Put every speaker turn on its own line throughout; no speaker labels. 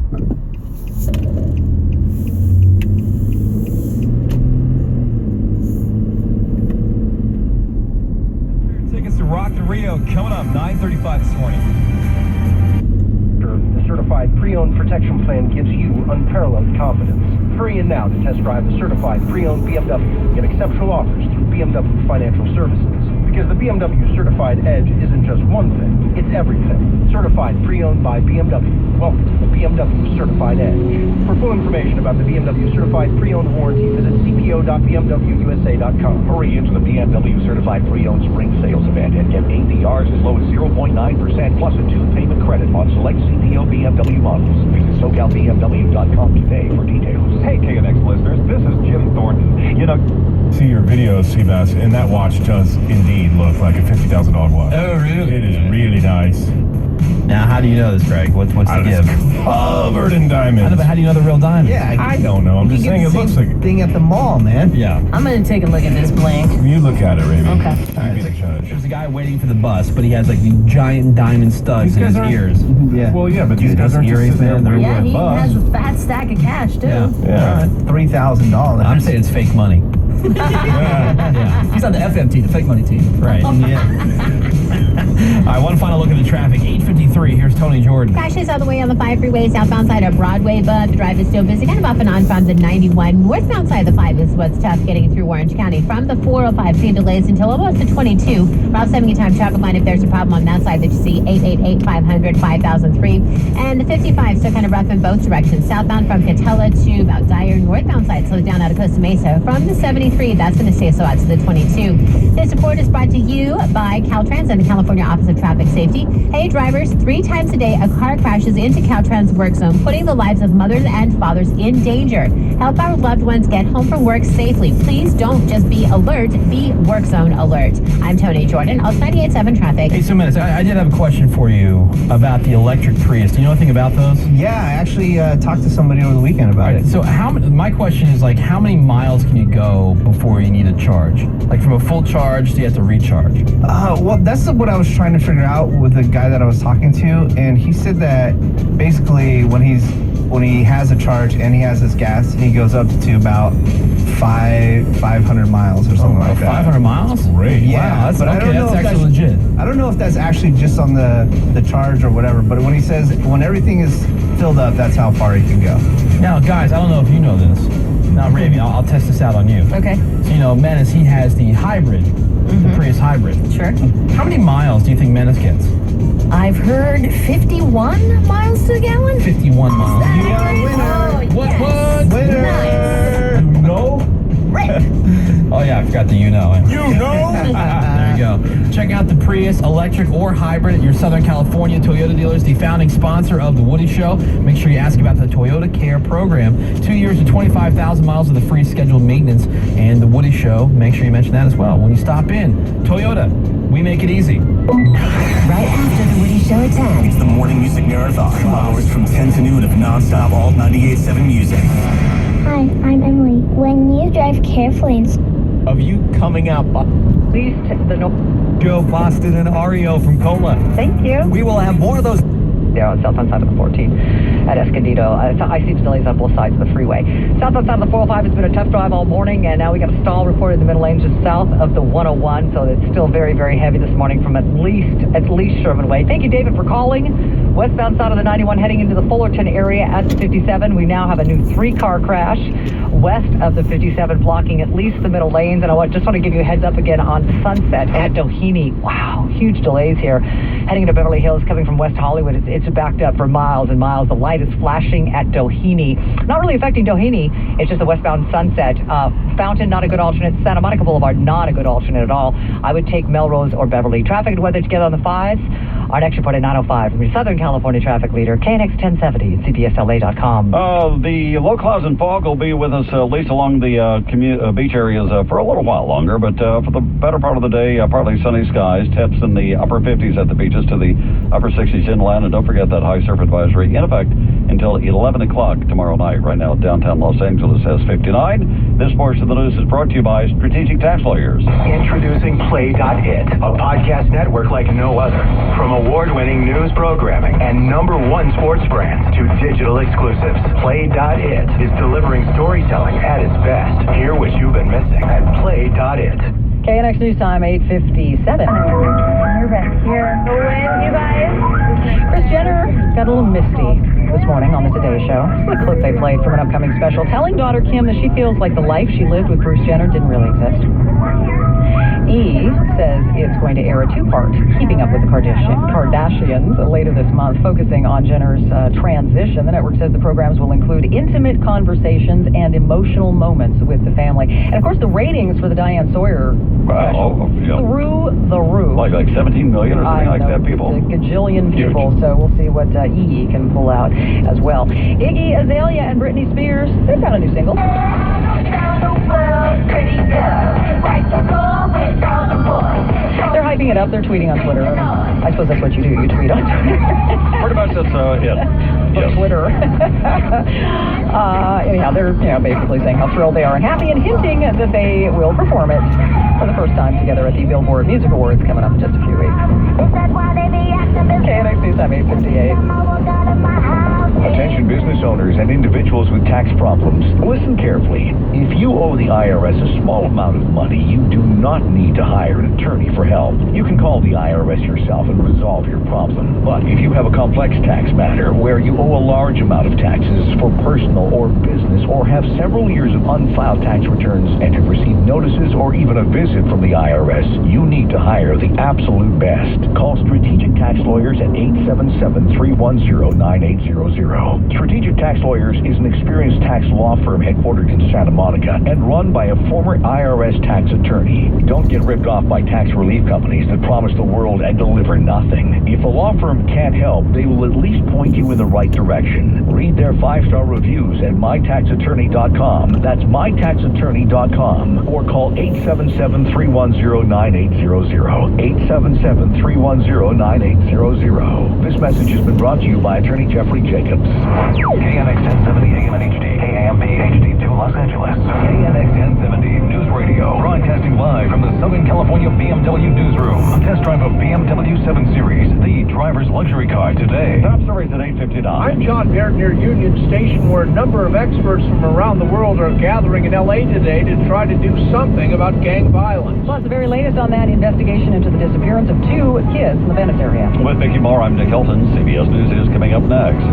Tickets to Rock the Rio coming up 9:35 this morning.
The certified pre-owned protection plan gives you unparalleled confidence. Hurry in now to test drive the certified pre-owned BMW. Get exceptional offers through BMW Financial Services. Because the BMW Certified Edge isn't just one thing, it's everything. Certified pre-owned by BMW. Welcome to the BMW Certified Edge. For full information about the BMW Certified Pre-Owned Warranty, visit cpo.bmwusa.com.
Hurry into the BMW Certified Pre-Owned Spring Sales Event and get APRs as low as 0.9% plus a 2-payment credit on select CPO BMW models. Visit SoCalBMW.com today for details.
Hey, KNX listeners, this is Jim Thornton. You know,
see your videos, Seabass, and that watch does indeed look like a $50,000 watch.
Oh, really?
It is really nice.
Now, how do you know this, Greg? What's the give?
Covered in diamonds.
But how do you know the real diamond?
Yeah,
I don't know. I'm just saying it looks like.
Thing at the mall, man.
Yeah.
I'm gonna take a look at this bling.
You look at it, Raven.
Okay.
You be the judge.
There's a guy waiting for the bus, but he has like these giant diamond studs in his ears.
Yeah.
Well, yeah, but these guys
Those
aren't just
earrings,
sitting there
man, they're
waiting
Yeah,
for a
he
bus.
has a fat stack of cash too.
Yeah.
$3,000.
I'm saying it's fake money.
Yeah.
He's on the FMT, the fake money team. Right. Yeah. All right, one final look at the traffic. 8:53. Here's Tony Jordan.
Crashes all the way on the 5 freeway, southbound side of Broadway, but the drive is still busy, kind of off and on from the 91. Northbound side of the 5 is what's tough getting through Orange County. From the 405, seeing delays until almost the 22. Route 70 time traffic line, if there's a problem on that side that you see, 888-500-5003. And the 55 still kind of rough in both directions. Southbound from Catella to about Dyer. Northbound side slows down out of Costa Mesa. From the 73, that's going to stay slow out to the 22. This report is brought to you by Caltrans and the California Office of Traffic Safety. Hey drivers, 3 times a day a car crashes into Caltrans work zone, putting the lives of mothers and fathers in danger. Help our loved ones get home from work safely. Please don't just be alert, be work zone alert. I'm Tony Jordan, Alt 98.7 Traffic.
Hey, so minutes. I did have a question for you about the electric Prius. Do you know anything about those?
Yeah, I actually talked to somebody over the weekend about it.
So my question is like, how many miles can you go before you need a charge? Like from a full charge, do you have to recharge?
Well, that's what I was trying to figure out with the guy that I was talking to, and he said that basically when he has a charge and he has his gas, he goes up to about 500 miles or something like that.
500 miles?
Great.
Yeah,
Wow, that's,
but
okay,
I don't know
that's
if
actually legit.
I don't know if that's actually just on the charge or whatever, but when he says when everything is filled up, that's how far he can go.
Now, guys, I don't know if you know this. Now, Raven, I'll test this out on you.
Okay.
So, you know, Menace, he has the hybrid, the Prius hybrid.
Sure.
How many miles do you think Menace gets?
I've heard 51 miles to the gallon.
51 miles.
You are a winner.
Oh,
What?
yes.
What?
Nice.
No?
Oh, yeah, I forgot the you know.
You know?
There you go. Check out the Prius, electric or hybrid at your Southern California Toyota dealers, the founding sponsor of The Woody Show. Make sure you ask about the Toyota Care program. 2 years and 25,000 miles of the free scheduled maintenance. And The Woody Show, make sure you mention that as well when you stop in. Toyota, we make it easy.
Right after The Woody Show at 10.
It's the morning music marathon. 2 hours from 10 to noon of non-stop Alt 98.7 music.
Hi, I'm Emily. When you drive carefully
Of you coming out by
Please the
Joe Boston and Ario from Cola.
Thank you.
We will have more of those.
There on southbound side of the 14 at Escondido. I see delays on both sides of the freeway. Southbound side of the 405 has been a tough drive all morning, and now we got a stall reported in the middle lanes just south of the 101, so it's still very, very heavy this morning from at least Sherman Way. Thank you, David, for calling. Westbound side of the 91 heading into the Fullerton area at the 57. We now have a new 3-car crash west of the 57, blocking at least the middle lanes. And I just want to give you a heads up again on Sunset at Doheny. Wow, huge delays here. Heading into Beverly Hills, coming from West Hollywood, it's backed up for miles and miles. The light is flashing at Doheny. Not really affecting Doheny. It's just the westbound Sunset. Fountain, not a good alternate. Santa Monica Boulevard, not a good alternate at all. I would take Melrose or Beverly. Traffic and weather together on the 5s. Our next report at 9:05 from your Southern California traffic leader, KNX 1070 at CPSLA.com.
The low clouds and fog will be with us at least along the beach areas for a little while longer, but for the better part of the day, partly sunny skies, temps in the upper 50s at the beaches to the upper 60s inland, and don't forget that high surf advisory in effect until 11 o'clock tomorrow night. Right now, downtown Los Angeles has 59. This portion of the news is brought to you by Strategic Tax Lawyers.
Introducing Play.it, a podcast network like no other. From award-winning news programming and #1 sports brands to digital exclusives, Play.it is delivering storytelling at its best. Hear what you've been missing at Play.it.
KNX News Time, 8:57.
You're back here. The wind, you guys.
Kris Jenner got a little misty this morning on the Today Show. This is a clip they played from an upcoming special telling daughter Kim that she feels like the life she lived with Bruce Jenner didn't really exist. E! says it's going to air a two-part Keeping Up with the Kardashians later this month, focusing on Jenner's transition. The network says the programs will include intimate conversations and emotional moments with the family. And, of course, the ratings for the Diane Sawyer special through the roof.
Like 17 million or something like that, people.
A gajillion people, so we'll see what E! can pull out as well. Iggy Azalea and Britney Spears, they've got a new single. They're hyping it up. They're tweeting on Twitter. I suppose that's what you do. You tweet on Twitter.
Pretty much that's it.
Yes. Twitter. Anyhow, they're basically saying how thrilled they are and happy and hinting that they will perform it for the first time together at the Billboard Music Awards coming up in just a few weeks. KNX News Time, 8:58.
Attention business owners and individuals with tax problems. Listen carefully. If you owe the IRS a small amount of money, you do not need to hire an attorney for help. You can call the IRS yourself and resolve your problem. But if you have a complex tax matter where you owe a large amount of taxes for personal or business, or have several years of unfiled tax returns and have received notices or even a visit from the IRS, you need to hire the absolute best. Call Strategic Tax Lawyers at 877-310-9800. Strategic Tax Lawyers is an experienced tax law firm headquartered in Santa Monica and run by a former IRS tax attorney. Don't get ripped off by tax relief companies that promise the world and deliver nothing. If a law firm can't help, they will at least point you in the right direction. Read their 5-star reviews at mytaxattorney.com. That's mytaxattorney.com. Or call 877-310-9800. 877-310-9800. This message has been brought to you by Attorney Jeffrey Jacobs.
KNX 1070 AM and HD, KAMB HD2 Los Angeles.
KNX 1070 News Radio, broadcasting live from the Southern California BMW newsroom. Test drive a BMW 7 Series, the driver's luxury car today.
Top stories at 8:59.
I'm John Barrett near Union Station, where a number of experts from around the world are gathering in L.A. today to try to do something about gang violence.
Plus, the very latest on that investigation into the disappearance of 2 kids in the Venice area.
With Mickey Moore, I'm Nick Hilton. CBS News is coming up next.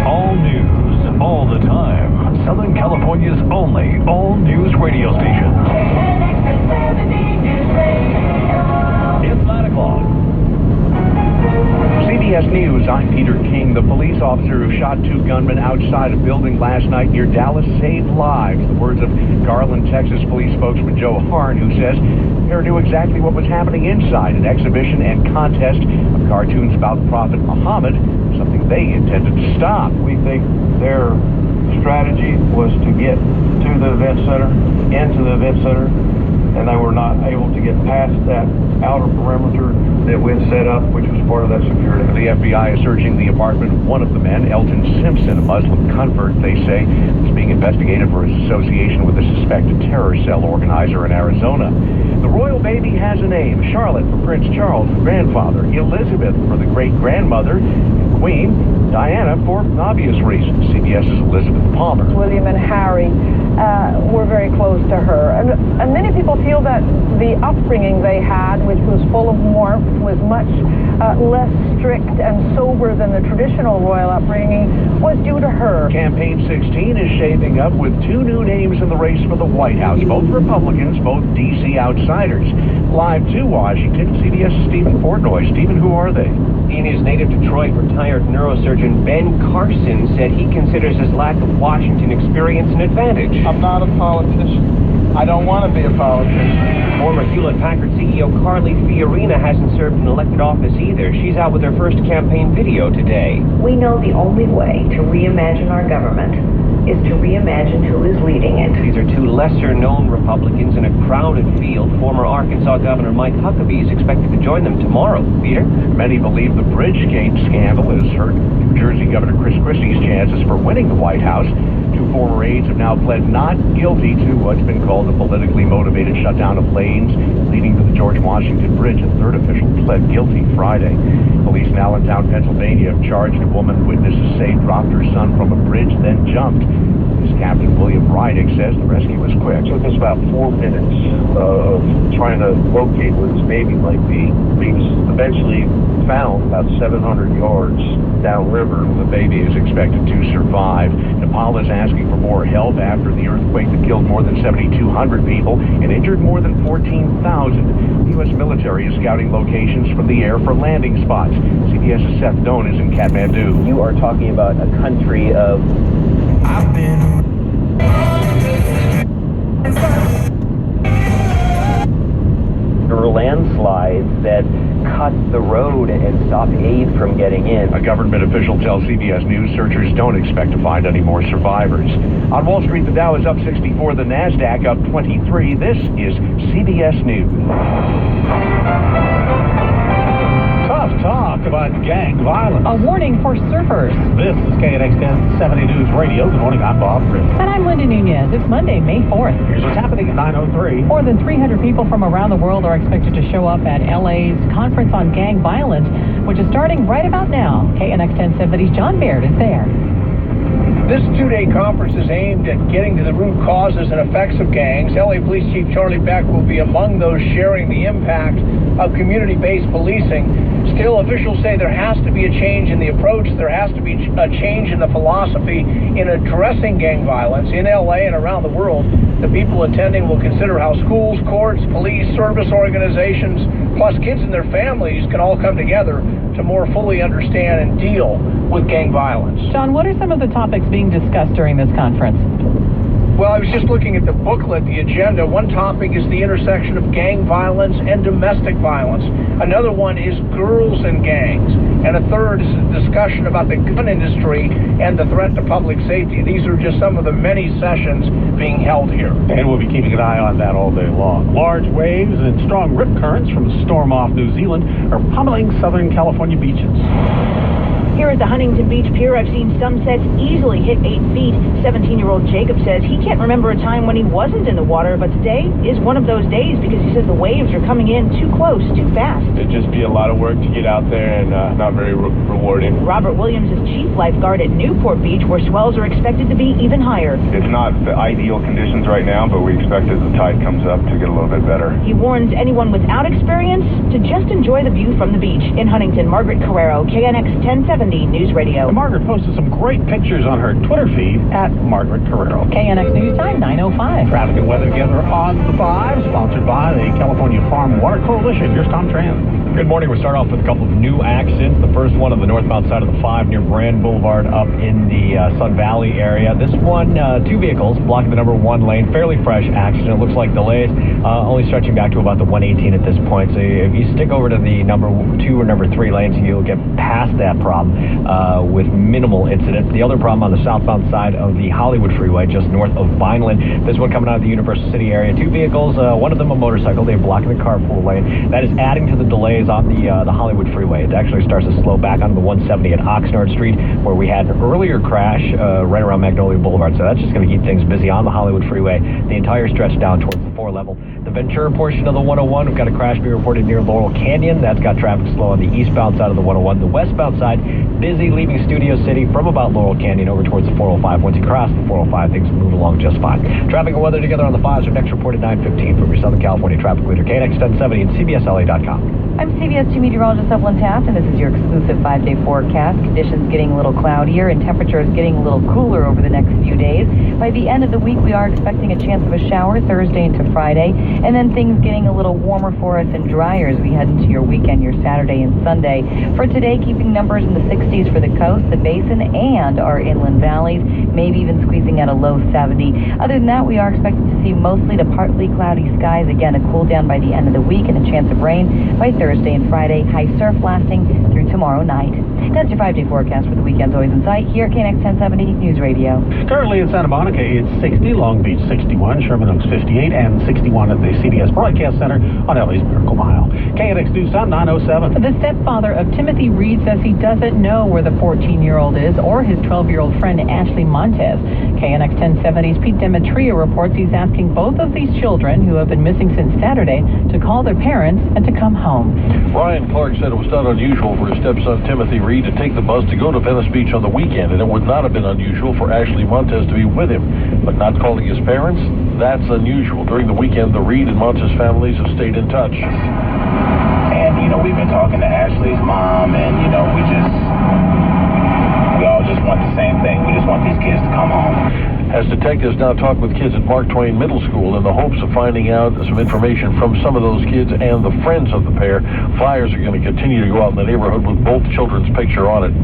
All news, all the time. Southern California's only all-news radio station.
It's 9 o'clock.
CBS News, I'm Peter King. The police officer who shot 2 gunmen outside a building last night near Dallas saved lives. The words of Garland, Texas police spokesman Joe Harn, who says Pair knew exactly what was happening inside an exhibition and contest of cartoons about Prophet Muhammad, something they intended to stop.
We think their strategy was to get to the event center, into the event center, and they were not able to get past that outer perimeter that we had set up, which was part of that security.
The FBI is searching the apartment of one of the men, Elton Simpson, a Muslim convert, they say, is being investigated for his association with a suspected terror cell organizer in Arizona. The royal baby has a name, Charlotte for Prince Charles' grandfather, Elizabeth for the great-grandmother, and Queen Diana for obvious reasons. CBS's Elizabeth Palmer.
William and Harry were very close to her. And many people feel that the upbringing they had, which was full of warmth, was much less strict and sober than the traditional royal upbringing, was due to her.
Campaign 16 is shaping up with 2 new names in the race for the White House, both Republicans, both D.C. outsiders. Live to Washington, CBS's Stephen Portnoy. Stephen, who are they?
In his native Detroit, retired neurosurgeon Ben Carson said he considers his lack of Washington experience an advantage.
I'm not a politician. I don't want to be a politician.
Former Hewlett-Packard CEO Carly Fiorina hasn't served in elected office either. She's out with her first campaign video today.
We know the only way to reimagine our government is to reimagine who is leading it.
These are two lesser-known Republicans in a crowded field. Former Arkansas Governor Mike Huckabee is expected to join them tomorrow. Peter?
Many believe the Bridgegate scandal has hurt New Jersey Governor Chris Christie's chances for winning the White House. Two former aides have now pled not guilty to what's been called a politically motivated shutdown of lanes leading to the George Washington Bridge. A third official pled guilty Friday. Police in Allentown, Pennsylvania have charged a woman witnesses say dropped her son from a bridge, then jumped. Police Captain William Rydick says the rescue was quick.
It took us about 4 minutes of trying to locate where this baby might be. We eventually found about 700 yards downriver.
The baby is expected to survive. Nepal is asking for more help after the earthquake that killed more than 7,200 people and injured more than 14,000. The U.S. military is scouting locations from the air for landing spots. CBS's Seth Doan is in Kathmandu.
You are talking about a country of... landslides that cut the road and stop aid from getting in.
A government official tells CBS News searchers don't expect to find any more survivors. On Wall Street, the Dow is up 64, the NASDAQ up 23. This is CBS News.
Tough talk about gang violence.
A warning for surfers.
This is KNX 1070 News Radio. Good morning, I'm Bob Chris.
And I'm Linda Nunez. It's Monday, May 4th.
Here's what's happening at 9:03.
More than 300 people from around the world are expected to show up at LA's Conference on Gang Violence, which is starting right about now. KNX 1070's John Baird is there.
This two-day conference is aimed at getting to the root causes and effects of gangs. LA Police Chief Charlie Beck will be among those sharing the impact of community-based policing. Still, officials say there has to be a change in the approach. There has to be a change in the philosophy in addressing gang violence in LA and around the world. The people attending will consider how schools, courts, police, service organizations, plus kids and their families can all come together to more fully understand and deal with gang violence.
John, what are some of the topics being discussed during this conference?
Well, I was just looking at the booklet, the agenda. One topic is the intersection of gang violence and domestic violence. Another one is girls and gangs. And a third is a discussion about the gun industry and the threat to public safety. These are just some of the many sessions being held here.
And we'll be keeping an eye on that all day long. Large waves and strong rip currents from a storm off New Zealand are pummeling Southern California beaches.
Here at the Huntington Beach Pier, I've seen some sets easily hit 8 feet. 17-year-old Jacob says he can't remember a time when he wasn't in the water, but today is one of those days because he says the waves are coming in too close, too fast.
It'd just be a lot of work to get out there and not very rewarding.
Robert Williams is chief lifeguard at Newport Beach, where swells are expected to be even higher.
It's not the ideal conditions right now, but we expect as the tide comes up to get a little bit better.
He warns anyone without experience to just enjoy the view from the beach. In Huntington, Margaret Carrero, KNX 1070 News Radio.
Margaret posted some great pictures on her Twitter feed at Margaret Carrero.
KNX News Time, 9:05.
Traffic and weather together on the 5, sponsored by the California Farm Water Coalition. Here's Tom Tran.
Good morning. We'll start off with a couple of new accidents. The first one on the northbound side of the 5 near Brand Boulevard up in the Sun Valley area. This one, 2 vehicles blocking the number 1 lane. Fairly fresh accident. It looks like delays only stretching back to about the 118 at this point. So if you stick over to the number 2 or number 3 lanes, you'll get past that problem with minimal incident. The other problem on the southbound side of the Hollywood Freeway, just north of Vineland. This one coming out of the Universal City area. 2 vehicles, one of them a motorcycle. They're blocking the carpool lane. That is adding to the delays on the Hollywood Freeway. It actually starts to slow back onto the 170 at Oxnard Street, where we had an earlier crash right around Magnolia Boulevard. So that's just going to keep things busy on the Hollywood Freeway. The entire stretch down towards the 4 level. The Ventura portion of the 101, we've got a crash being reported near Laurel Canyon. That's got traffic slow on the eastbound side of the 101. The westbound side, busy leaving Studio City from about Laurel Canyon over towards the 405. Once you cross the 405, things move along just fine. Traffic and weather together on the 5s are next reported 9:15 from your Southern California traffic leader, KNX 1070 and CBSLA.com.
I'm CBS 2 meteorologist Evelyn Taft, and this is your exclusive 5-day forecast. Conditions getting a little cloudier and temperatures getting a little cooler over the next few days. By the end of the week, we are expecting a chance of a shower Thursday into Friday, and then things getting a little warmer for us and drier as we head into your weekend, your Saturday and Sunday. For today, keeping numbers in the 60s 60s for the coast, the basin, and our inland valleys, maybe even squeezing at a low 70. Other than that, we are expected to see mostly to partly cloudy skies. Again, a cool down by the end of the week and a chance of rain by Thursday and Friday. High surf lasting through tomorrow night. That's your 5-day forecast for the weekend's always in sight here at KNX 1070 News Radio.
Currently in Santa Monica, it's 60, Long Beach 61, Sherman Oaks 58, and 61 at the CBS Broadcast Center on LA's Miracle Mile. KNX News Time 907.
The stepfather of Timothy Reed says he doesn't know where the 14-year-old is or his 12-year-old friend Ashley Montez. KNX 1070's Pete Demetria reports he's asking both of these children, who have been missing since Saturday, to call their parents and to come home.
Ryan Clark said it was not unusual for his stepson Timothy Reed to take the bus to go to Venice Beach on the weekend, and it would not have been unusual for Ashley Montez to be with him. But not calling his parents? That's unusual. During the weekend, the Reed and Montez families have stayed in touch.
And, we've been talking to Ashley's mom, and, we all just want the same thing. We just want these kids to come home.
As detectives now talk with kids at Mark Twain Middle School in the hopes of finding out some information from some of those kids and the friends of the pair, flyers are going to continue to go out in the neighborhood with both children's picture on it.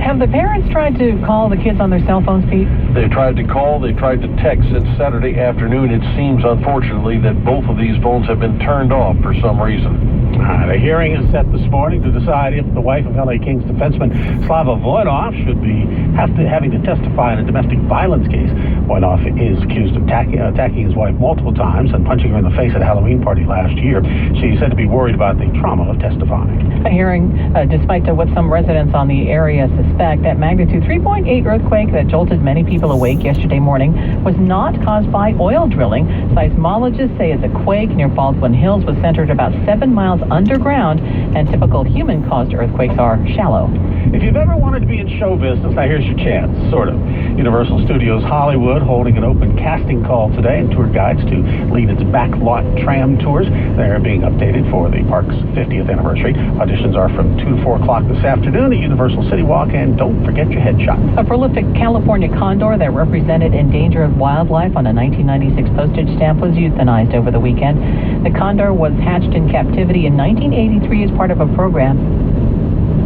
Have the parents tried to call the kids on their cell phones, Pete?
They tried to call, they tried to text since Saturday afternoon. It seems, unfortunately, that both of these phones have been turned off for some reason.
The hearing is set this morning to decide if the wife of LA Kings defenseman Slava Voynov should be having to testify in a domestic violence case. Voynov is accused of attacking his wife multiple times and punching her in the face at a Halloween party last year. She's said to be worried about the trauma of testifying.
A hearing, despite what some residents on the area suspect, that magnitude 3.8 earthquake that jolted many people awake yesterday morning was not caused by oil drilling. Seismologists say it's a quake near Baldwin Hills was centered about 7 miles underground, and typical human-caused earthquakes are shallow.
If you've ever wanted to be in show business, now here's your chance, sort of. Universal Studios Hollywood holding an open casting call today, and tour guides to lead its backlot tram tours. They're being updated for the park's 50th anniversary. Auditions are from 2 to 4 o'clock this afternoon at Universal City Walk, and don't forget your headshot.
A prolific California condor that represented endangered wildlife on a 1996 postage stamp was euthanized over the weekend. The condor was hatched in captivity in 1983 as part of a program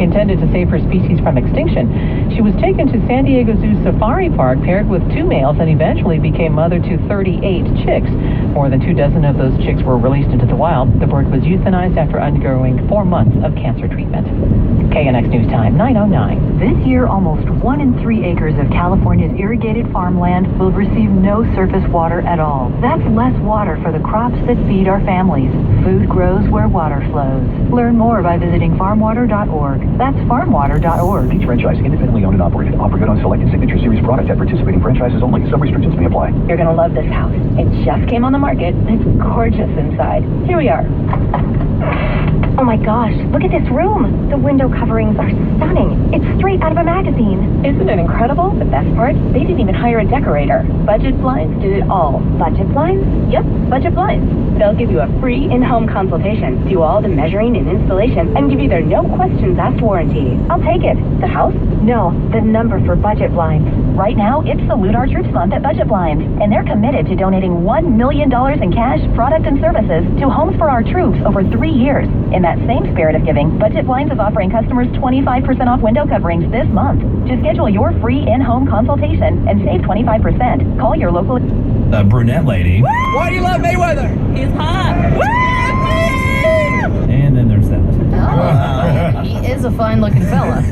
intended to save her species from extinction. She was taken to San Diego Zoo Safari Park, paired with 2 males, and eventually became mother to 38 chicks. More than 24 of those chicks were released into the wild. The bird was euthanized after undergoing 4 months of cancer treatment. KNX News Time, 9:09.
This year, almost 1 in 3 acres of California's irrigated farmland will receive no surface water at all. That's less water for the crops that feed our families. Food grows where water flows. Learn more by visiting farmwater.org. That's farmwater.org.
Each franchise independently owned and operated. Offer good on selected Signature Series products at participating franchises only. Some restrictions may apply.
You're going to love this house. It just came on the market. It's gorgeous inside. Here we are. Oh my gosh, look at this room. The window coverings are stunning. It's straight out of a magazine. Isn't it incredible? The best part? They didn't even hire a decorator. Budget Blinds did it all. Budget Blinds? Yep, Budget Blinds. They'll give you a free in-home consultation, do all the measuring and installation, and give you their no-questions-asked warranty. I'll take it. The house? No, the number for Budget Blinds. Right now, it's Salute Our Troops Month at Budget Blinds, and they're committed to donating $1 million in cash, product, and services to Homes for Our Troops over 3 years. In that same spirit of giving, Budget Blinds is offering customers 25% off window coverings this month. To schedule your free in-home consultation and save 25%, call your local...
The brunette lady.
Why do you love Mayweather? He's hot.
And then there's that.
Oh, he is a fine-looking fella.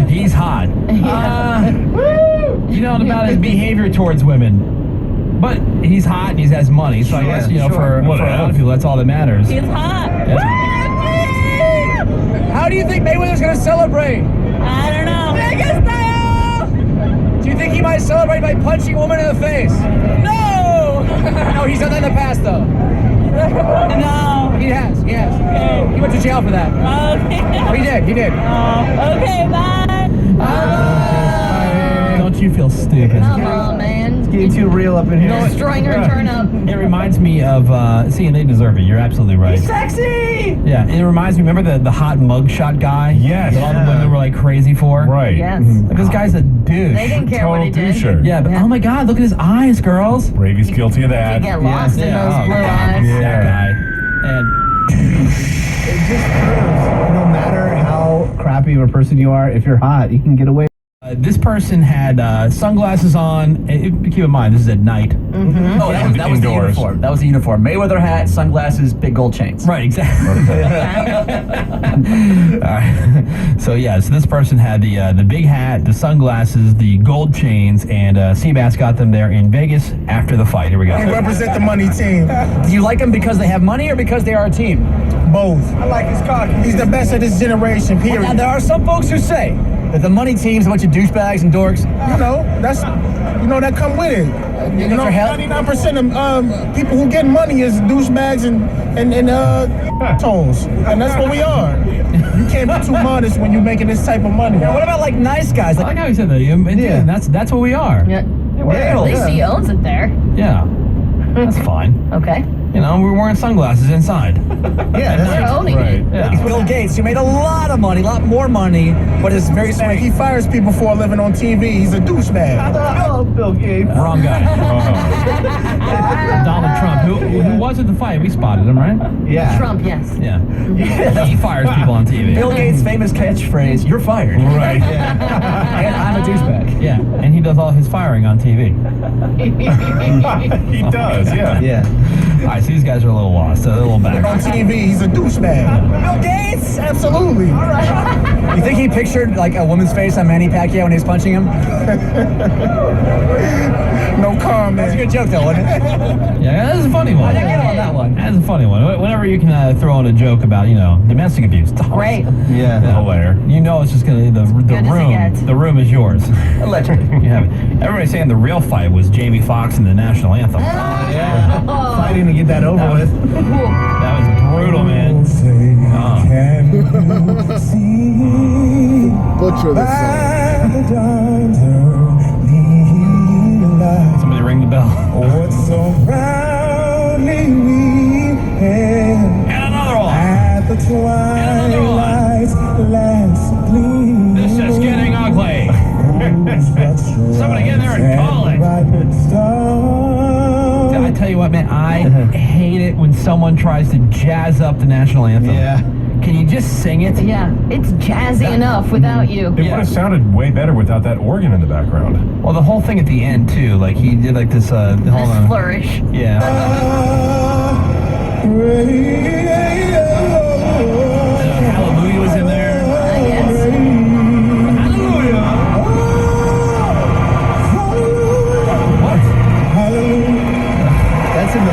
He's hot. You know about his behavior towards women. But he's hot and he has money, so I guess, for a lot of people, that's all that matters.
He's hot.
Yeah.
How do you think Mayweather's going to celebrate? I don't know. Vegas style! Do you think he might celebrate by punching a woman in the face? No! No, he's done that in the past, though. No. He has. Okay. He went to jail for that. Okay. Oh, he did. Okay, bye.
Don't you feel stupid?
Come on, man.
It's getting too real up in here.
Destroying her turn up.
It reminds me of, see, and they deserve it. You're absolutely right.
He's sexy!
Yeah, it reminds me, remember the hot mugshot guy?
Yes.
That all the women were like crazy for?
Right.
Yes.
Like, this guy's a douche.
They didn't care what he did.
Doucher.
Yeah, but oh my God, look at his eyes, girls.
Bravy's guilty of that.
You get lost in those blue eyes.
Yeah.
That guy. And
It just proves no matter how crap happy of a person you are. If you're hot, you can get away.
This person had sunglasses on. Keep in mind, this is at night.
Mm-hmm. Oh, that was the uniform. That was the uniform. Mayweather hat, sunglasses, big gold chains.
Right, exactly. All right. So this person had the big hat, the sunglasses, the gold chains, and Seabass got them there in Vegas after the fight. Here we go.
They represent the money team.
Do you like them because they have money or because they are a team?
Both. I like his cocky. He's the best of this generation, period.
Well, now, there are some folks who say that the money team's a bunch of douchebags and dorks.
That come with it. 99% of people who get money is douchebags and tones. And that's what we are. You can't be too modest when you're making this type of money.
What about like nice guys?
I like how he said that. Yeah, that's what we are.
Yeah. At least he owns it there.
Yeah. That's fine.
Okay.
We're wearing sunglasses inside.
Yeah,
they're owning it.
Yeah.
It's Bill Gates, who made a lot of money, a lot more money, but is very sweet.
He fires people for a living on TV. He's a douchebag.
I love Bill Gates.
Wrong guy. Donald Trump, who was at the fight? We spotted him, right?
Yeah.
Trump, yes.
Yeah. He fires people on TV.
Bill Gates' famous catchphrase, "You're fired."
Right.
And I'm a douchebag.
Yeah, and he does all his firing on TV.
He does, yeah.
Yeah.
All right, so these guys are a little lost, so they're a little back.
On TV, he's a douchebag.
Bill Gates?
Absolutely.
All right. You think he pictured like a woman's face on Manny Pacquiao when he was punching him?
No comment.
That's a good joke, though, wasn't it?
Yeah, that's a funny one.
I didn't get on that one.
That's a funny one. Whenever you can throw in a joke about, domestic abuse.
Great.
Yeah.
Hilarious. It's just going to be the room. The room is yours.
Allegedly.
You have it. Everybody's saying the real fight was Jamie Foxx in the national anthem.
Yeah. Fighting to get that over with.
That was brutal, man.
Butcher this
Somebody ring the bell.
What's around me
And another one.
At the twilight's last gleam.
This is getting ugly. Somebody get in there and call it. I tell you what, man, I hate it when someone tries to jazz up the national anthem.
Yeah.
Can you just sing it?
Yeah, it's jazzy enough without you.
It would have sounded way better without that organ in the background.
Well, the whole thing at the end, too. Like, he did, like, this, hold on.
Flourish.
Yeah. Hallelujah was in there.
Yes.
Hallelujah. What?
That's in the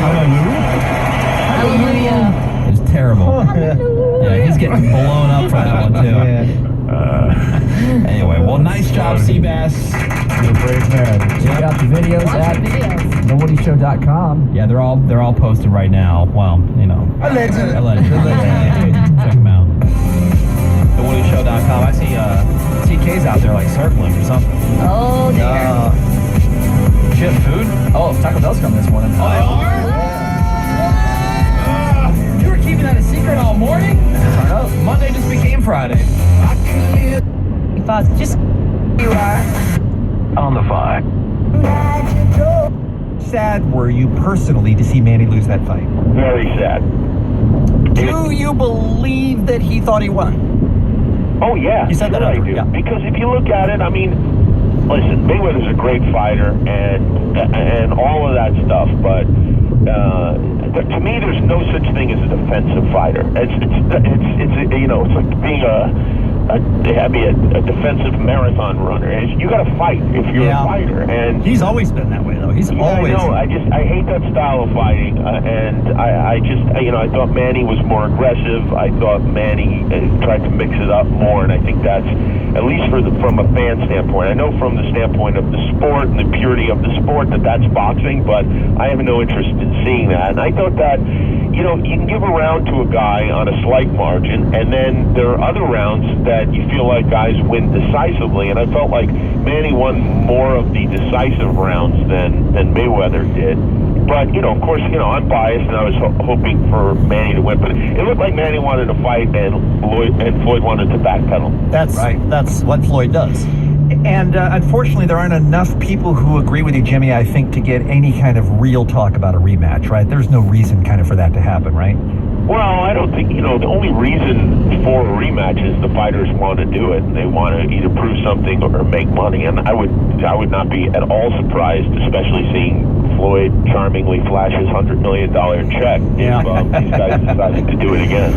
Hallelujah.
It's terrible. Yeah, he's getting blown up for that one, too.
Yeah.
Anyway, well, nice job, Seabass.
You're a brave man.
Check out the videos at thewoodyshow.com.
Yeah, they're all posted right now. Well,
Allegedly.
Check them out. TheWoodyShow.com. I see TK's out there like circling or something.
Oh, dear.
Shit, food?
Oh, Taco Bell's coming this morning.
Oh, they are? You were keeping that a secret all morning? Monday just became Friday.
Fox, just you are.
On the 5.
Sad were you personally to see Manny lose that fight?
Very sad.
Do you believe that he thought he won?
Oh, yeah.
You said that
sure I
earlier,
do.
yeah.
Because if you look at it, I mean, listen, Mayweather's a great fighter and all of that stuff, but to me, there's no such thing as a defensive fighter. It's like being a defensive marathon runner. You got to fight if you're a fighter, and
he's always been that way, though. He's always.
I know. I hate that style of fighting, and I thought Manny was more aggressive. I thought Manny tried to mix it up more, and I think that's at least from a fan standpoint. I know from the standpoint of the sport and the purity of the sport that's boxing, but I have no interest in seeing that. And I thought that you can give a round to a guy on a slight margin, and then there are other rounds that you feel like guys win decisively, and I felt like Manny won more of the decisive rounds than Mayweather did. But, of course, I'm biased, and I was hoping for Manny to win, but it looked like Manny wanted to fight, and Floyd wanted to backpedal.
That's right. That's what Floyd does. And unfortunately, there aren't enough people who agree with you, Jimmy, I think, to get any kind of real talk about a rematch, right? There's no reason kind of for that to happen, right?
Well, I don't think, the only reason for a rematch is the fighters want to do it. They want to either prove something or make money. And I would not be at all surprised, especially seeing Floyd charmingly flash his $100 million check if these guys decided to do it again.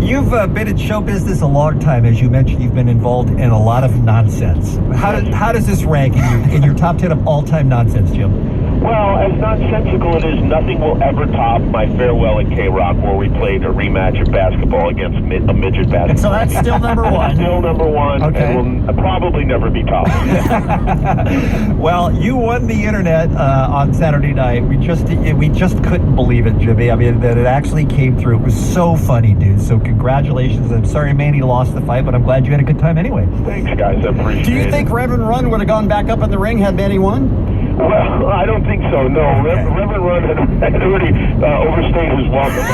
You've been in show business a long time. As you mentioned, you've been involved in a lot of nonsense. How does this rank in your top 10 of all-time nonsense, Jim?
Well, as nonsensical it is, nothing will ever top my farewell at K-Rock where we played a rematch of basketball against a midget basketball.
So that's still number one.
Still number one,
okay.
And will probably never be topped.
Well, you won the internet on Saturday night. We just couldn't believe it, Jimmy. I mean, that it actually came through. It was so funny, dude. So congratulations. I'm sorry Manny lost the fight, but I'm glad you had a good time anyway.
Thanks, guys. I appreciate it.
Do you think Reverend Run would have gone back up in the ring had Manny won?
Well, I don't think so, no. Okay. Reverend Run had already overstayed his welcome.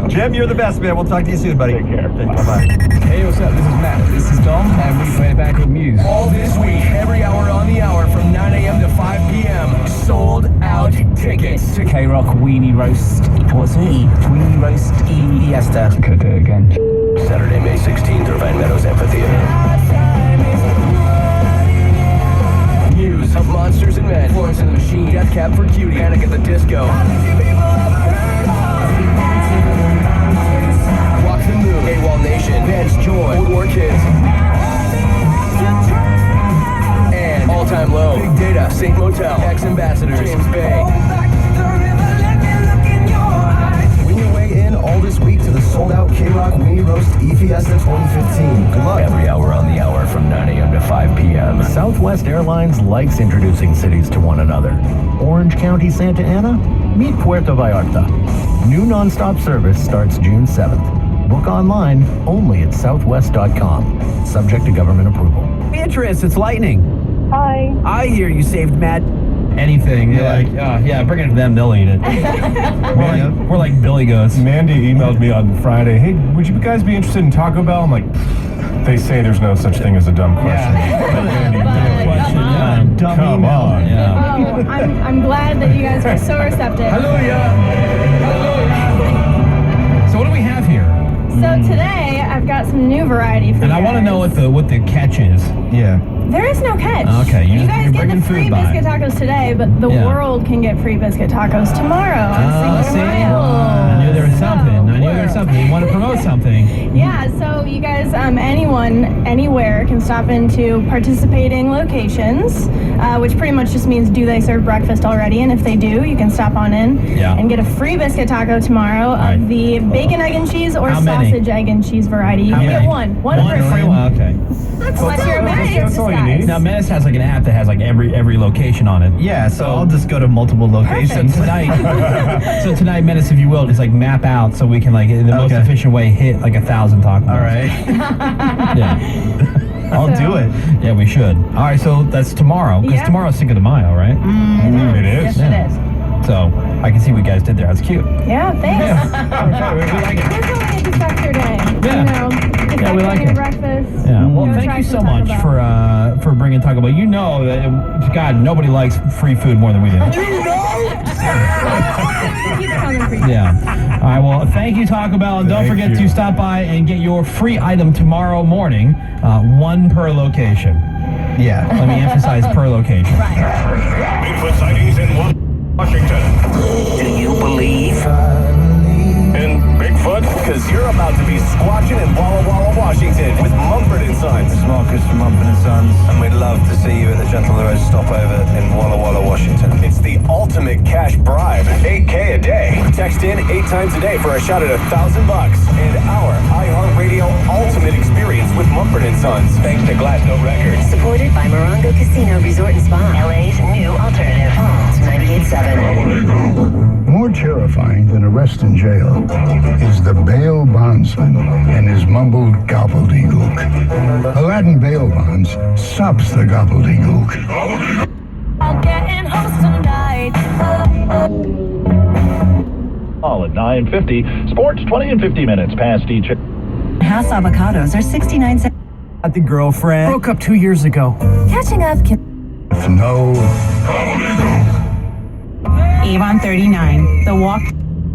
Jim, you're the best, man. We'll talk to you soon, buddy.
Take care.
Bye-bye.
Hey, what's up? This is Matt. This is Dom, and we play back with Muse. All this week, every hour on the hour from 9 a.m. to 5 p.m. Sold out tickets to K-Rock Weenie Roast. What's it? Weenie Roast Fiesta. Could do it again.
Saturday, May 16th, Irvine Meadows Amphitheater.
News of Monsters and Men, Florence and the Machine, Death Cab for Cutie, Panic at the Disco. Walk the Moon, AWOL Nation, Ben's Joy, Old War Kids. And All Time Low, Big Data, Saint Motel, Ex-Ambassadors, James Bay.
Win your way in all this week to the sold-out K-Rock Weenie Roast E-Fiesta 2015. Good luck.
Every hour on the hour from 9 a.m. to 5 p.m.
Southwest Airlines likes introducing cities to one another. Orange County, Santa Ana? Meet Puerto Vallarta. New nonstop service starts June 7th. Book online only at southwest.com. Subject to government approval.
Beatrice, it's Lightning.
Hi.
I hear you saved Matt.
Anything. You're like, bring it to them, they'll eat it. we're like Billy Goats.
Mandy emailed me on Friday, hey, would you guys be interested in Taco Bell? I'm like, they say there's no such thing as a dumb question. Come on.
Oh, I'm glad that you guys were so receptive.
Hallelujah. So what do we have here?
So today I've got some new variety for you.
And I want to know what the catch is.
Yeah.
There is no catch.
Okay,
you guys
you're
get the
bringing
free
food by.
biscuit tacos today, but the world can get free biscuit tacos tomorrow on Cinco de Mayo.
I knew there was something. You want to promote something.
Yeah, so you guys, anyone, anywhere can stop into participating locations, which pretty much just means do they serve breakfast already? And if they do, you can stop on in and get a free biscuit taco tomorrow of the bacon, egg, and cheese or sausage, egg, and cheese variety. You can get one person.
Okay.
Unless you're a Menace.
Now Menace has like an app that has like every location on it.
Yeah, so I'll just go to multiple locations.
So tonight, Menace, if you will, just like map out so we can like in the most efficient way hit like 1,000 tacos.
All right.
Yeah.
I'll do it.
Yeah, we should. All right, so that's tomorrow because tomorrow's Cinco de Mayo, right?
It is.
Yes, it is.
So I can see what you guys did there. That's cute.
Yeah, thanks.
We like it.
We're going into Factor Day.
Yeah.
We like it. Breakfast.
Yeah. Well, thank you so much for bringing Taco Bell. You know that God, nobody likes free food more than we do.
Keep it coming for you.
Yeah. All right. Well, thank you, Taco Bell, and don't forget to stop by and get your free item tomorrow morning. One per location.
Yeah.
Let me emphasize per location.
Bigfoot sightings in Washington. Do you believe in Bigfoot? Because you're about to be squatching in Walla Walla, Washington with Mumford & Sons.
It's Marcus from Mumford & Sons, and we'd love to see you at the Gentle Rose stopover in Walla Walla, Washington.
It's the ultimate cash bribe. $8K a day. Text in 8 times a day for a shot at $1,000 and our iHeartRadio ultimate experience with Mumford & Sons. Thanks to Glassnote Records.
Supported by Morongo Casino Resort and Spa, LA's new alternative. 98.7.
More terrifying than arrest in jail is the bail bondsman and his mumbled gobbledygook. Aladdin Bail Bonds stops the gobbledygook.
I'm getting host tonight.
All at 9:50. Sports 20 and 50 minutes past each.
House avocados are 69 cents.
The girlfriend broke up 2 years ago.
Catching up.
No.
Avon 39, The Walk.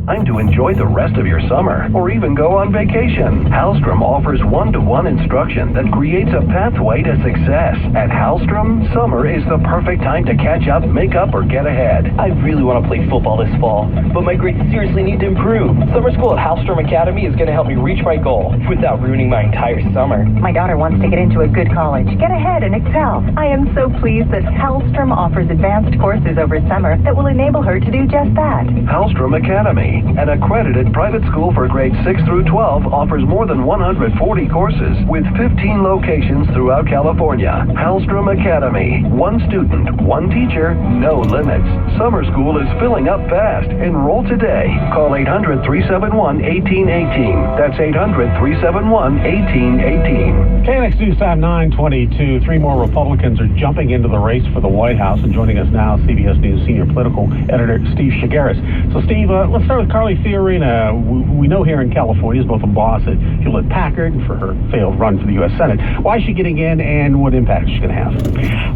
time to enjoy the rest of your summer or even go on vacation. Hallstrom offers one-to-one instruction that creates a pathway to success. At Hallstrom, summer is the perfect time to catch up, make up, or get ahead.
I really want to play football this fall, but my grades seriously need to improve. Summer school at Hallstrom Academy is going to help me reach my goal without ruining my entire summer.
My daughter wants to get into a good college, get ahead and excel. I am so pleased that Hallstrom offers advanced courses over summer that will enable her to do just that.
Hallstrom Academy, an accredited private school for grades 6 through 12, offers more than 140 courses with 15 locations throughout California. Hallstrom Academy, one student, one teacher, no limits. Summer school is filling up fast. Enroll today. Call 800-371-1818. That's 800-371-1818.
KNX News Time 922. Three more Republicans are jumping into the race for the White House, and joining us now, CBS News senior political editor Steve Shigaris. So, Steve, let's start with Carly Fiorina. We know here in California is both a boss at Hewlett-Packard for her failed run for the U.S. Senate. Why is she getting in, and what impact is she going to have?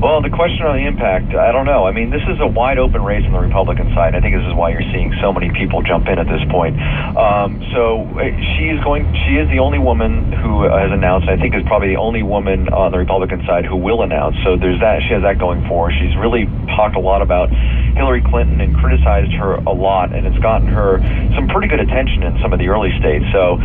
Well, the question on the impact, I don't know. I mean, this is a wide open race on the Republican side. I think this is why you're seeing so many people jump in at this point. She is the only woman who has announced. I think is probably the only woman on the Republican side who will announce. So there's that. She has that going for her. She's really talked a lot about Hillary Clinton and criticized her a lot, and it's gotten her some pretty good attention in some of the early states. So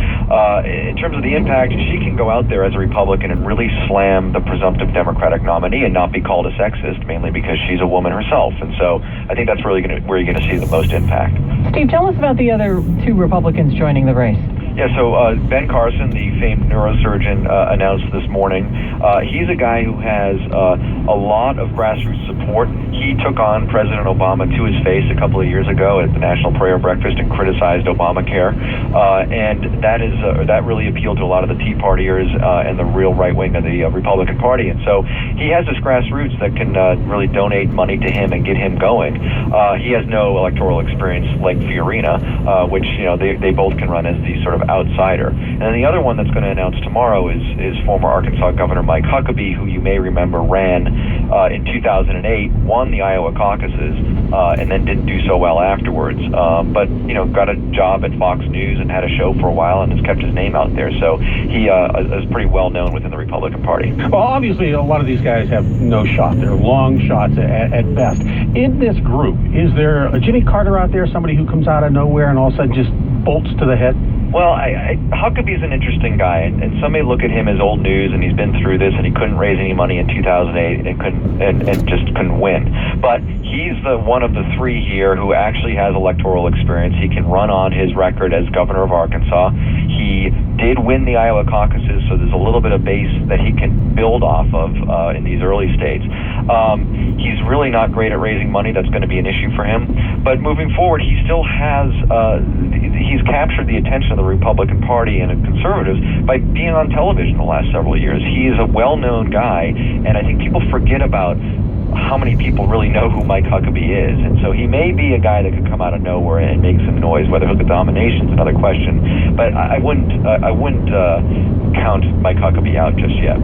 in terms of the impact, she can go out there as a Republican and really slam the presumptive Democratic nominee and not be called a sexist, mainly because she's a woman herself. And so I think that's really where you're going to see the most impact.
Steve, tell us about the other two Republicans joining the race.
Yeah, so Ben Carson, the famed neurosurgeon, announced this morning. He's a guy who has a lot of grassroots support. He took on President Obama to his face a couple of years ago at the National Prayer Breakfast and criticized Obamacare. And that really appealed to a lot of the Tea Partiers and the real right wing of the Republican Party. And so he has this grassroots that can really donate money to him and get him going. He has no electoral experience like Fiorina, which they both can run as the sort of outsider. And then the other one that's going to announce tomorrow is former Arkansas Governor Mike Huckabee, who you may remember ran in 2008, won the Iowa caucuses, and then didn't do so well afterwards. But got a job at Fox News and had a show for a while and has kept his name out there. So he is pretty well known within the Republican Party.
Well, obviously, a lot of these guys have no shot. They're long shots at best. In this group, is there a Jimmy Carter out there, somebody who comes out of nowhere and all of a sudden just bolts to the head?
Well, Huckabee's an interesting guy, and some may look at him as old news, and he's been through this, and he couldn't raise any money in 2008 and just couldn't win. But he's the one of the three here who actually has electoral experience. He can run on his record as governor of Arkansas. He did win the Iowa caucuses, so there's a little bit of base that he can build off of in these early states. He's really not great at raising money. That's going to be an issue for him. But moving forward, he still has he's captured the attention of the Republican Party and conservatives by being on television the last several years. He is a well-known guy, and I think people forget about how many people really know who Mike Huckabee is. And so he may be a guy that could come out of nowhere and make some noise. Whether he'll get nominations is another question. But I wouldn't count Mike Huckabee out just yet.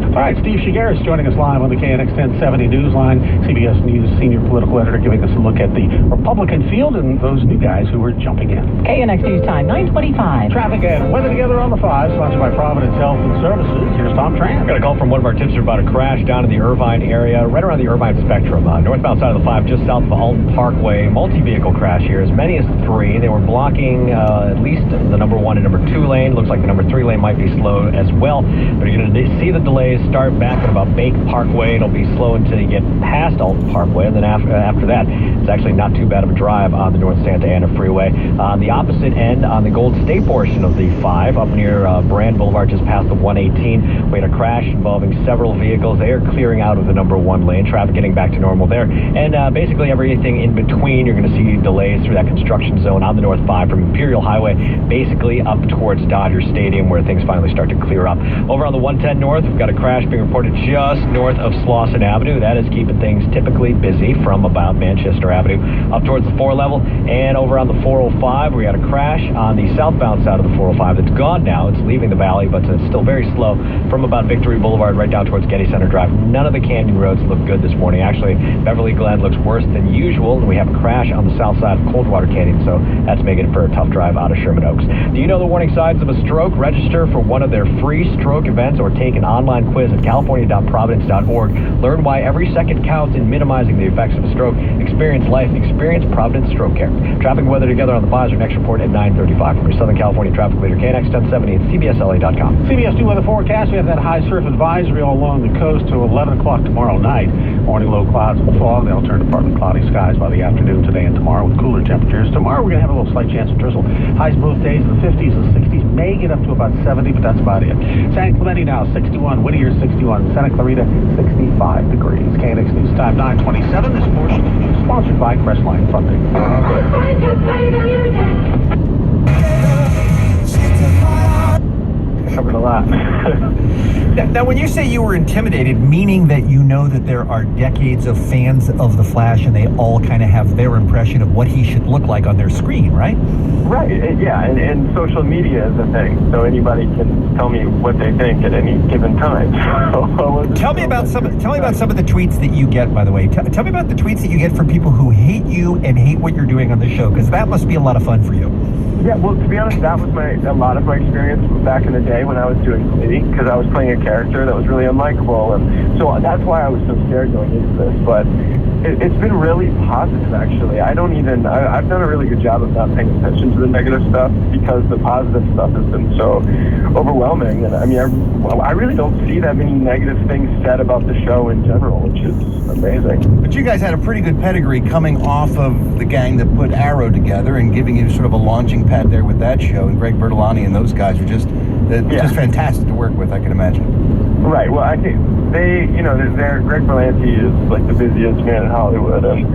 All right, Steve Shigaris joining us live on the KNX 1070 Newsline. CBS News senior political editor giving us a look at the Republican field and those new guys who are jumping in.
KNX News Time, 9:25.
Traffic and weather together on the 5, sponsored by Providence Health and Services. Here's Tom Tran.
Got a call from one of our tipsters about a crash down in the Irvine area, right around the Irvine Spectrum. Northbound side of the 5, just south of Alton Parkway. Multi-vehicle crash here, as many as 3. They were blocking at least the number 1 and number 2 lane. Looks like the number 3 lane might be slow as well. But you're going to see the delays start back at about Bake Parkway. It'll be slow until you get past Alton Parkway, and then after that, it's actually not too bad of a drive on the North Santa Ana Freeway. On the opposite end, on the Gold State portion of the 5, up near Brand Boulevard, just past the 118, we had a crash involving several vehicles. They are clearing out of the number 1 lane. Traffic getting back to normal there. And basically everything in between, you're going to see delays through that construction zone on the North 5 from Imperial Highway, basically up towards Dodger Stadium, where things finally start to clear up. Over on the 110 North, we've got a crash crash being reported just north of Slauson Avenue. That is keeping things typically busy from about Manchester Avenue up towards the 4 level. And over on the 405, we had a crash on the southbound side of the 405. It's gone now. It's leaving the valley, but it's still very slow from about Victory Boulevard right down towards Getty Center Drive. None of the Canyon roads look good this morning. Actually, Beverly Glen looks worse than usual, and we have a crash on the south side of Coldwater Canyon, so that's making it for a tough drive out of Sherman Oaks. Do you know the warning signs of a stroke? Register for one of their free stroke events or take an online quiz at california.providence.org. Learn why every second counts in minimizing the effects of a stroke. Experience life. Experience Providence Stroke Care. Traffic and weather together on the Visor next report at 9:35 from your Southern California traffic leader, KNX 1070 and CBSLA.com.
CBS 2 weather forecast. We have that high surf advisory all along the coast to 11 o'clock tomorrow night. Morning low clouds and fog. They'll turn to partly cloudy skies by the afternoon today and tomorrow with cooler temperatures. Tomorrow we're going to have a little slight chance of drizzle. Highs both days in the 50s and 60s. May get up to about 70, but that's about it. San Clemente now 61. Whittier 61. Santa Clarita 65 degrees. KNX News Time 9:27. This portion is sponsored by Crestline Funding.
Covered a lot.
Now, when you say you were intimidated, meaning that you know that there are decades of fans of The Flash and they all kind of have their impression of what he should look like on their screen, right?
Right, yeah, and social media is a thing, so anybody can tell me what they think at any given time. Tell me about some of
the tweets that you get, by the way. Tell me about the tweets that you get from people who hate you and hate what you're doing on the show, because that must be a lot of fun for you.
Yeah, well, to be honest, that was a lot of my experience back in the day when I was doing Glee, because I was playing a character that was really unlikable, and so that's why I was so scared going into this. But it's been really positive, actually. I've done a really good job of not paying attention to the negative stuff because the positive stuff has been so overwhelming. And I mean, I really don't see that many negative things said about the show in general, which is amazing.
But you guys had a pretty good pedigree coming off of the gang that put Arrow together and giving you sort of a launching pad there with that show. And Greg Bertolani and those guys were just fantastic to work with, I can imagine.
Right. Well, I think Greg Berlanti is like the busiest man in Hollywood, and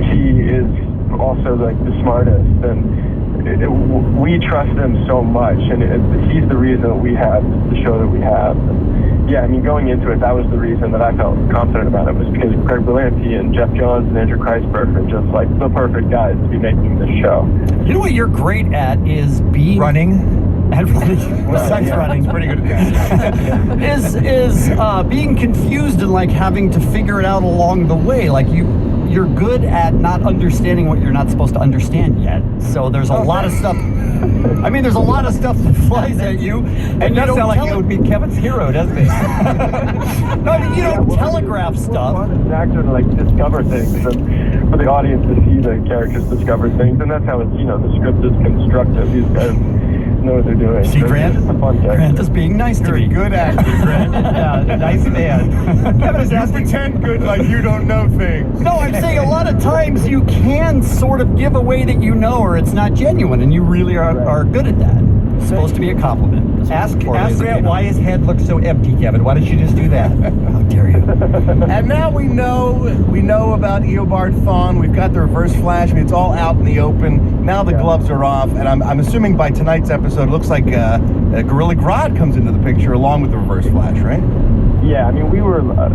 he is also like the smartest, and we trust him so much, and he's the reason that we have the show that we have. And yeah, I mean, going into it, that was the reason that I felt confident about it, was because Greg Berlanti and Jeff Johns and Andrew Kreisberg are just like the perfect guys to be making this show.
You know what you're great at is running. Besides running, pretty good at that. is being confused and like having to figure it out along the way. Like you're good at not understanding what you're not supposed to understand yet. So there's a lot of stuff. I mean, there's a lot of stuff that flies at you, and you don't sound like it would be Kevin's hero, doesn't it? No, I mean, you don't telegraph stuff.
It's an actor to like discover things, and for the audience to see the characters discover things, and that's how it's the script is constructed. These guys know what they're doing.
See, Grant? Grant is being nice to me.
You're a good actor, Grant.
Yeah, nice man. Kevin is asking.
Pretend good like you don't know things.
No, I'm saying a lot of times you can sort of give away that you know, or it's not genuine, and you really are good at that. It's supposed to be a compliment. Ask Grant why his head looks so empty, Kevin. Why don't you just do that? How dare you?
And now we know about Eobard Thawne. We've got the Reverse Flash. I mean, it's all out in the open. Now the gloves are off, and I'm assuming by tonight's episode, it looks like Gorilla Grodd comes into the picture along with the Reverse Flash, right?
Yeah, I mean,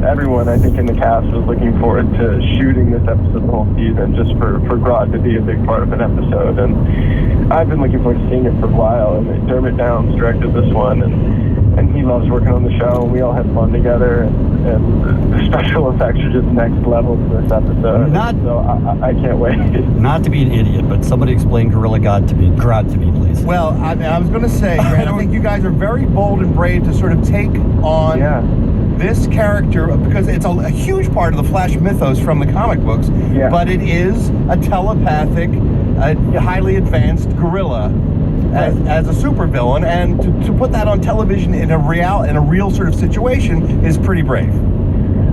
everyone, I think, in the cast was looking forward to shooting this episode the whole season, just for Grodd to be a big part of an episode. And I've been looking forward to seeing it for a while. And Dermot Downs directed this one, and he loves working on the show. And we all had fun together, and the special effects are just next level for this episode. So I can't wait.
Not to be an idiot, but somebody explain Grodd to me, please.
Well, I was going to say, Grant, I think you guys are very bold and brave to sort of take on this character, because it's a huge part of the Flash mythos from the comic books, but it is a telepathic, highly advanced gorilla as a supervillain, and to put that on television in a real sort of situation is pretty brave.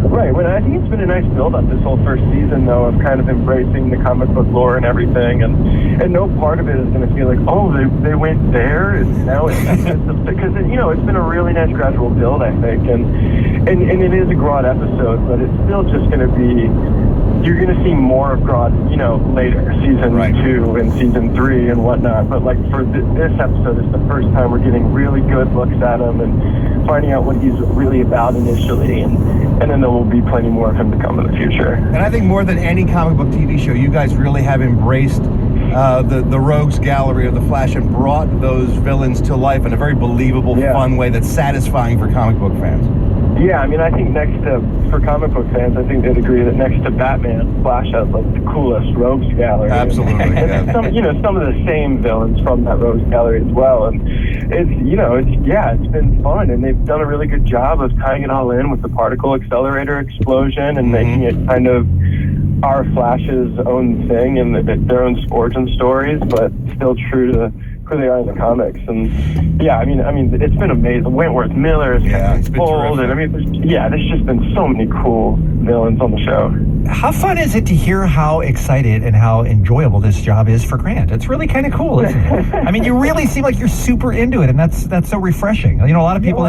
Right. Well, I think it's been a nice build-up this whole first season, though, of kind of embracing the comic book lore and everything, and no part of it is going to feel like, oh, they went there, and now it's because it's been a really nice gradual build, I think, and it is a Grodd episode, but it's still just going to be you're going to see more of Grodd, later, season 2 and season 3 and whatnot. But like for this episode, it's the first time we're getting really good looks at him and finding out what he's really about initially, and then there will be plenty more of him to come in the future.
And I think more than any comic book TV show, you guys really have embraced the Rogues Gallery of the Flash and brought those villains to life in a very believable, fun way that's satisfying for comic book fans.
Yeah, I mean, I think for comic book fans, I think they'd agree that next to Batman, Flash has like the coolest Rogues Gallery.
Absolutely,
and some of the same villains from that Rogues Gallery as well. And it's been fun, and they've done a really good job of tying it all in with the particle accelerator explosion and making it kind of our Flash's own thing and their own origin stories, but still true to who they are in the comics. And I mean, it's been amazing. Wentworth Miller is old, and there's just been so many cool villains on the show.
How fun is it to hear how excited and how enjoyable this job is for Grant? It's really kind of cool, isn't it? I mean, you really seem like you're super into it, and that's so refreshing. A lot of people,